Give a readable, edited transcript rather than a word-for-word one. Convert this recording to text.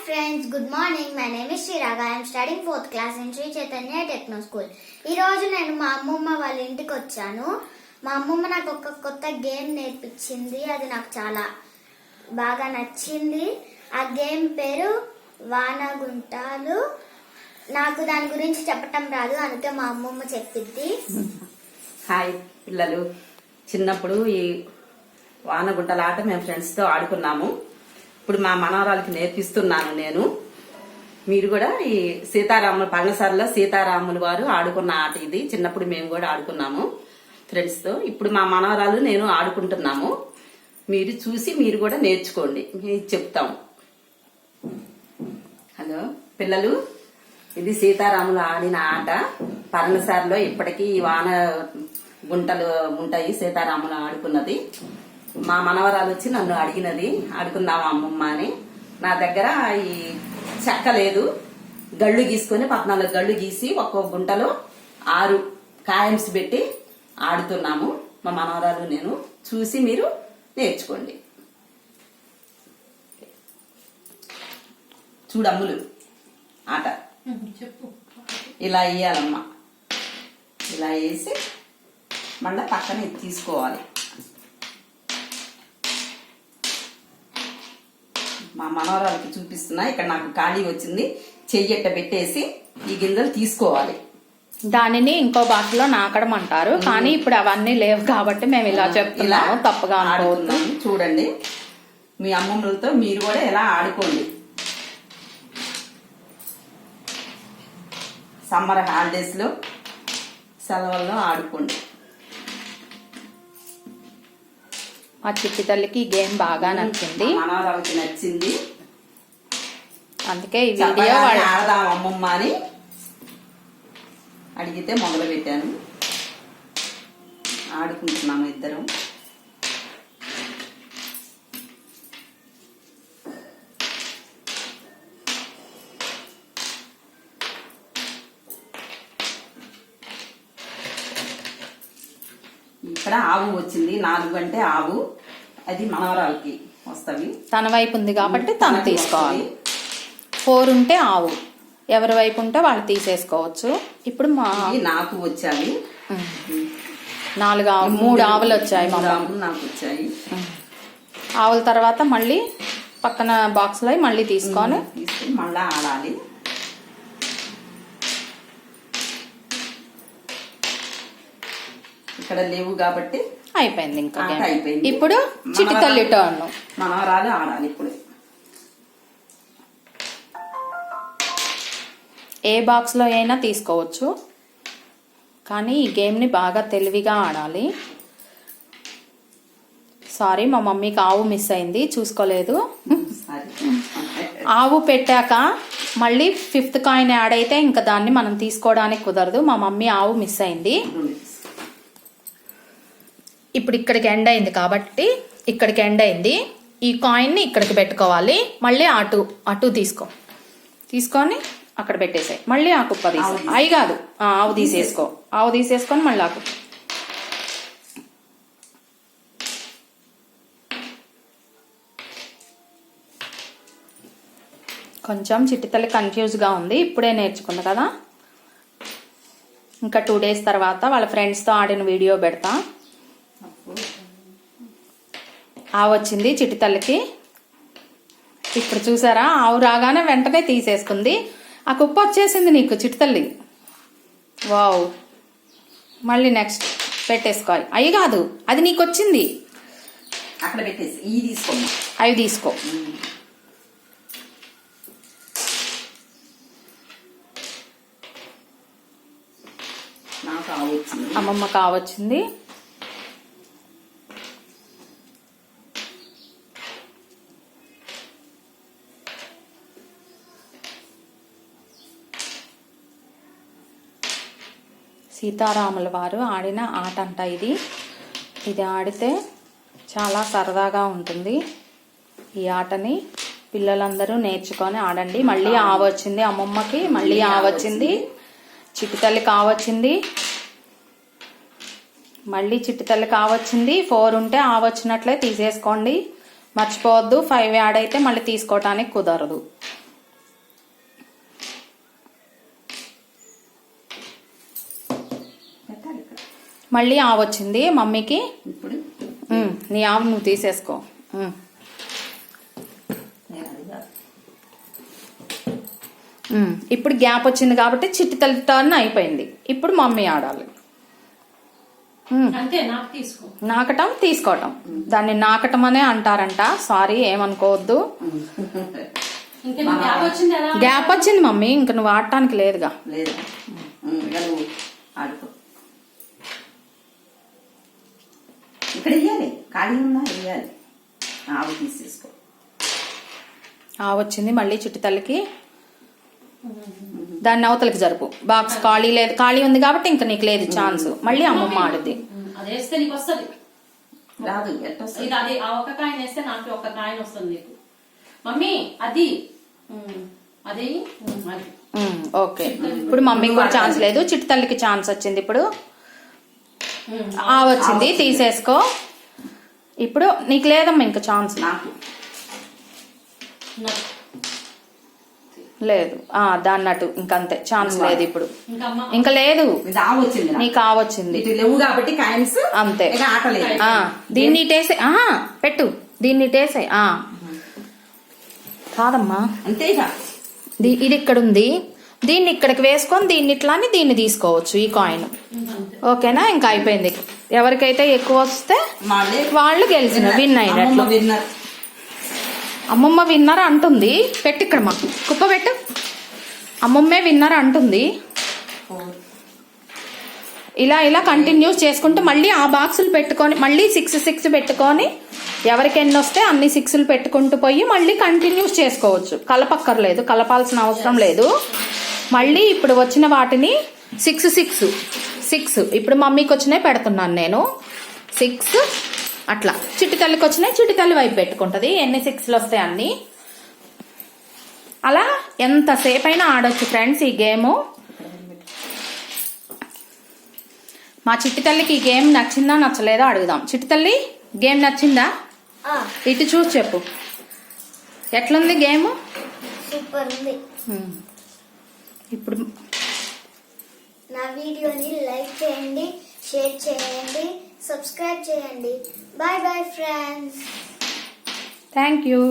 friends, good morning. My name is Shiraga. I am studying 4th class in Sri Chaitanya Techno School. ఈ రోజు నేను మా అమ్మమ్మ వాళ్ళ ఇంటికి వచ్చాను. మా అమ్మమ్మ నాకు ఒక కొత్త గేమ్ నేర్పించింది. అది నాకు చాలా బాగా నచ్చింది. ఆ గేమ్ పేరు వానగుంటాలు. నాకు దాని గురించి చెప్పటం రాదు, అందుకే మా అమ్మమ్మ చెప్పిద్ది. హాయ్ పిల్లలు, చిన్నప్పుడు ఈ వానగుంటల ఆట మేము ఫ్రెండ్స్ తో ఆడుకున్నాము. ఇప్పుడు మా మనవరాలకి నేర్పిస్తున్నాను నేను. మీరు కూడా ఈ సీతారాములు పగలసరిలో సీతారాములు వారు ఆడుకున్న ఆట ఇది. చిన్నప్పుడు మేము కూడా ఆడుకున్నాము ఫ్రెండ్స్ తో. ఇప్పుడు మా మనవరాలు నేను ఆడుకుంటున్నాము. మీరు చూసి మీరు కూడా నేర్చుకోండి, చెప్తాము. హలో పిల్లలు, ఇది సీతారాములు ఆడిన ఆట. పగలసరిలో ఇప్పటికీ వాన గుంటలు ఉంటాయి. సీతారాములు ఆడుకున్నది. మా మనవరాలు వచ్చి నన్ను అడిగినది, ఆడుకుందామా అమ్మమ్మ అని. నా దగ్గర ఈ చెక్క లేదు. గళ్ళు గీసుకొని 14 గళ్ళు గీసి ఒక్కో గుంటలో 6 కాయమ్స్ పెట్టి ఆడుతున్నాము మా మనవరాలు నేను. చూసి మీరు నేర్చుకోండి. చూడమ్ములు ఆట ఇలా వేయాలమ్మా. ఇలా వేసి మళ్ళీ పక్కన తీసుకోవాలి. మా మనవరాలకి చూపిస్తున్నా. ఇక్కడ నాకు ఖాళీ వచ్చింది. చెయ్యట్ట పెట్టేసి ఈ గింజలు తీసుకోవాలి. దానిని ఇంకో భాషలో నాకడం అంటారు, కానీ ఇప్పుడు అవన్నీ లేవు కాబట్టి మేము ఇలా చెప్తున్నాము. తప్పగా ఆడుకుందాము. చూడండి, మీ అమ్మమ్మలతో మీరు కూడా ఎలా ఆడుకోండి. సమ్మర్ హాలిడేస్ లో సెలవుల్లో ఆడుకోండి. మా చిట్టి తల్లికి ఈ గేమ్ బాగా నచ్చింది, మనవరాలకి నచ్చింది. అందుకే ఈ వీడియో ఆడదాం అమ్మమ్మ అని అడిగితే మొదలు పెట్టాను. ఆడుకుంటున్నాము ఇద్దరం. ఇక్కడ ఆవు వచ్చింది. 4 అంటే ఆవు, అది మనవరాలకి వస్తవి. తన వైపు ఉంది కాబట్టి తను తీసుకోవాలి. 4 ఉంటే ఆవు, ఎవరి వైపు ఉంటే వాళ్ళు తీసేసుకోవచ్చు. ఇప్పుడు నాకు వచ్చాయి 4 ఆవు, 3 ఆవులు వచ్చాయి. నాకు వచ్చాయి. ఆవుల తర్వాత మళ్ళీ పక్కన బాక్స్ లో మళ్ళీ తీసుకొని మళ్ళా ఆడాలి. ఇక్కడ లేవు కాబట్టి అయిపోయింది. ఇంకా అయిపోయింది. ఇప్పుడు చిట్టి తల్లి టర్న్. మనవరాలు ఆడాలి. ఇప్పుడు ఏ బాక్స్ లో అయినా తీసుకోవచ్చు, కానీ ఈ గేమ్ ని బాగా తెలివిగా ఆడాలి. సారీ, మా మమ్మీకి ఆవు మిస్ అయింది, చూసుకోలేదు. ఆవు పెట్టాక మళ్ళీ 5th కాయిన్ యాడ్ అయితే ఇంకా దాన్ని మనం తీసుకోవడానికి కుదరదు. మా మమ్మీ ఆవు మిస్ అయింది. ఇప్పుడు ఇక్కడికి ఎండ్ అయింది కాబట్టి ఇక్కడికి ఎండ్ అయింది. ఈ కాయిన్ ని ఇక్కడికి పెట్టుకోవాలి. మళ్ళీ అటు తీసుకొని అక్కడ పెట్టేసాయి. మళ్ళీ ఆ కుప్ప తీసే అయి కాదు, ఆవు తీసేసుకో. ఆవు తీసేసుకొని మళ్ళీ ఆకు. కొంచెం చిట్టితల్లి కన్ఫ్యూజ్ గా ఉంది, ఇప్పుడే నేర్చుకుంది కదా. ఇంకా 2 days తర్వాత వాళ్ళ ఫ్రెండ్స్ తో ఆడిన వీడియో పెడతా. ఆవు వచ్చింది చిట్టి తల్లికి. ఇప్పుడు చూసారా, ఆవు రాగానే వెంటనే తీసేసుకుంది. ఆ కుప్ప వచ్చేసింది నీకు చిట్టి తల్లి. వావ్. మళ్ళీ నెక్స్ట్ పెట్టేసుకోవాలి. అవి కాదు, అది నీకు వచ్చింది. అక్కడ పెట్టేసి అవి తీసుకో. అమ్మమ్మ కావచ్చింది. సీతారాముల వారు ఆడిన ఆట అంట ఇది. ఇది ఆడితే చాలా సరదాగా ఉంటుంది. ఈ ఆటని పిల్లలందరూ నేర్చుకొని ఆడండి. మళ్ళీ ఆవు వచ్చింది అమ్మమ్మకి, మళ్ళీ ఆవు వచ్చింది. చిట్టి తల్లి కావచ్చింది, మళ్ళీ చిట్టి తల్లి కావచ్చింది. 4 ఉంటే ఆవు వచ్చినట్లే తీసేసుకోండి, మర్చిపోవద్దు. 5 యాడ్ అయితే మళ్ళీ తీసుకోవటానికి కుదరదు. మళ్ళీ ఆవు వచ్చింది మమ్మీకి. ఇప్పుడు నీ ఆవు నువ్వు తీసేసుకో. ఇప్పుడు గ్యాప్ వచ్చింది కాబట్టి చిట్టి తల్లి టర్న్ అయిపోయింది. ఇప్పుడు మమ్మీ ఆడాలి. నాకటం తీసుకోవటం, దాన్ని నాకటం అనే అంటారంట. సారీ, ఏమనుకోవద్దు. గ్యాప్ వచ్చింది మమ్మీ, ఇంక నువ్వు ఆడటానికి లేదుగా. ఇక్కడ వేయాలి, ఖాళీ ఉన్నా వేయాలి. ఆవు తీసేసుకో. ఆవు వచ్చింది మళ్ళీ చిట్టి తల్లికి. దాన్ని అవతలకి జరుపు. బాక్స్ ఖాళీ లేదు, ఖాళీ ఉంది కాబట్టి ఇంకా నీకు లేదు ఛాన్స్. మళ్ళీ అమ్మమ్మ ఆడుద్ది. రాదు, ఒక కాయన వేస్తే నాకు ఒక కాయన వస్తుంది నీకు మమ్మీ. అది అది ఓకే. ఇప్పుడు మమ్మీకి కూడా ఛాన్స్ లేదు, చిట్టి తల్లికి ఛాన్స్ వచ్చింది. ఇప్పుడు ఆ వచ్చింది, తీసేసుకో. ఇప్పుడు నీకు లేదమ్మా ఇంకా ఛాన్స్. లేదు దాన్నట్టు ఇంకంతే, ఛాన్స్ లేదు ఇప్పుడు. ఇంకా లేదు, నీకు ఆవొచ్చింది అంతే. దీన్ని ఇటేసే, పెట్టు, దీన్ని ఇటేసే. కాదమ్మా, ఇది ఇక్కడ ఉంది, దీన్ని ఇక్కడికి వేసుకొని దీన్ని ఇట్లా అని దీన్ని తీసుకోవచ్చు, ఈ కాయిన్. ఓకేనా? ఇంకా అయిపోయింది. ఎవరికైతే ఎక్కువ వస్తే వాళ్ళు గెలిచిన విన్ అయినట్లు. అమ్మమ్మ విన్నర్ అంటుంది. పెట్టు ఇక్కడ, మా కుప్ప పెట్టు. అమ్మమ్మే విన్నర్ అంటుంది. ఇలా ఇలా కంటిన్యూస్ చేసుకుంటూ మళ్ళీ ఆ బాక్సులు పెట్టుకొని మళ్ళీ 6 పెట్టుకొని ఎవరికి ఎన్ని వస్తే అన్ని 6 పెట్టుకుంటూ పోయి మళ్ళీ కంటిన్యూస్ చేసుకోవచ్చు. కలపక్కర్లేదు, కలపాల్సిన అవసరం లేదు. మళ్ళీ ఇప్పుడు వచ్చిన వాటిని 6 ఇప్పుడు మమ్మీకి వచ్చినాయి పెడుతున్నాను నేను. 6 అట్లా. చిట్టి తల్లికి వచ్చినాయి, చిట్టి తల్లి వైపు పెట్టుకుంటది. ఎన్ని 6లు వస్తాయి అన్ని. అలా ఎంతసేపు అయినా ఆడొచ్చు ఫ్రెండ్స్ ఈ గేమ్. మా చిట్టి తల్లికి ఈ గేమ్ నచ్చిందా నచ్చలేదా అడుగుదాం. చిట్టి తల్లి, గేమ్ నచ్చిందా? ఇటు చూసి చెప్పు, ఎట్లుంది గేమ్? సూపర్ ఉంది. ఇప్పుడు నా వీడియోని లైక్ చేయండి, షేర్ చేయండి, సబ్స్క్రైబ్ చేయండి. Bye bye friends. Thank you.